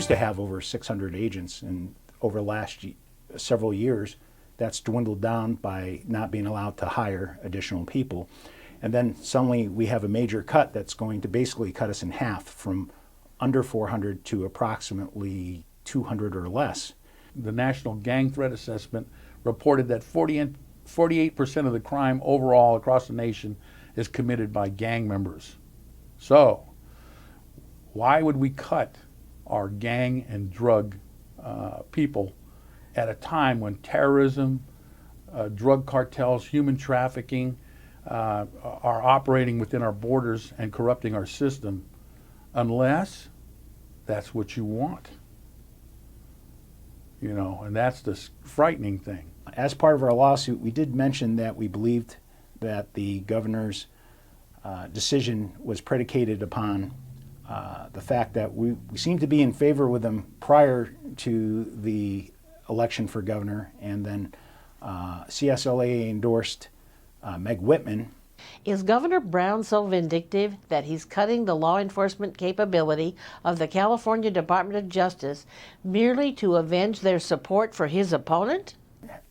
used to have over 600 agents, and over the last several years, that's dwindled down by not being allowed to hire additional people. And then suddenly we have a major cut that's going to basically cut us in half from under 400 to approximately 200 or less. The National Gang Threat Assessment reported that 48% of the crime overall across the nation is committed by gang members. So, why would we cut our gang and drug people at a time when terrorism, drug cartels, human trafficking are operating within our borders and corrupting our system, unless that's what you want? You know, and that's the frightening thing. As part of our lawsuit, we did mention that we believed that the governor's decision was predicated upon the fact that we seemed to be in favor with him prior to the election for governor, and then CSLA endorsed Meg Whitman. Is Governor Brown so vindictive that he's cutting the law enforcement capability of the California Department of Justice merely to avenge their support for his opponent?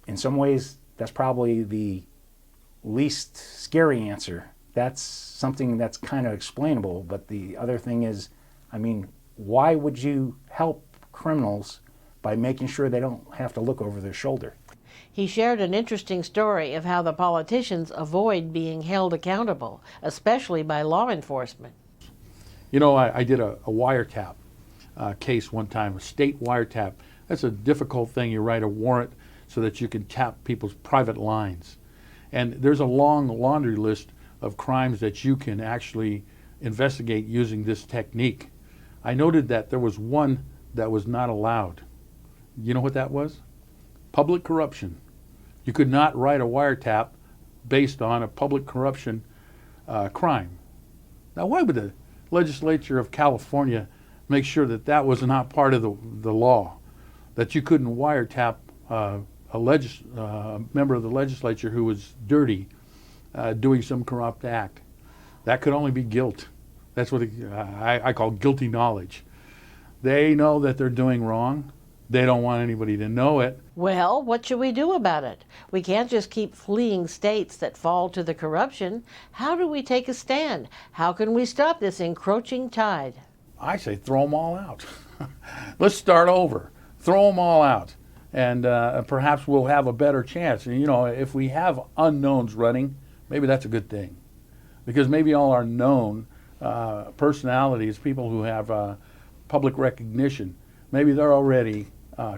In some ways, that's probably the least scary answer. That's something that's kind of explainable, but the other thing is, I mean, why would you help criminals by making sure they don't have to look over their shoulder? He shared an interesting story of how the politicians avoid being held accountable, especially by law enforcement. You know, I did a wiretap case one time, a state wiretap. That's a difficult thing. You write a warrant so that you can tap people's private lines. And there's a long laundry list of crimes that you can actually investigate using this technique. I noted that there was one that was not allowed. You know what that was? Public corruption. You could not write a wiretap based on a public corruption crime. Now, why would the Legislature of California make sure that that was not part of the law, that you couldn't wiretap a member of the legislature who was dirty, doing some corrupt act? That could only be guilt. That's what I call guilty knowledge. They know that they're doing wrong. They don't want anybody to know it. Well, what should we do about it? We can't just keep fleeing states that fall to the corruption. How do we take a stand? How can we stop this encroaching tide? I say throw them all out. Let's start over. Throw them all out. And perhaps we'll have a better chance. And, you know, if we have unknowns running, maybe that's a good thing. Because maybe all our known personalities, people who have public recognition, maybe they're already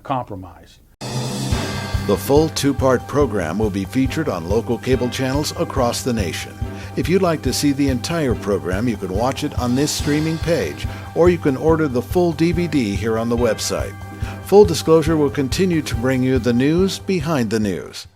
compromised. The full two-part program will be featured on local cable channels across the nation. If you'd like to see the entire program, you can watch it on this streaming page, or you can order the full DVD here on the website. Full Disclosure will continue to bring you the news behind the news.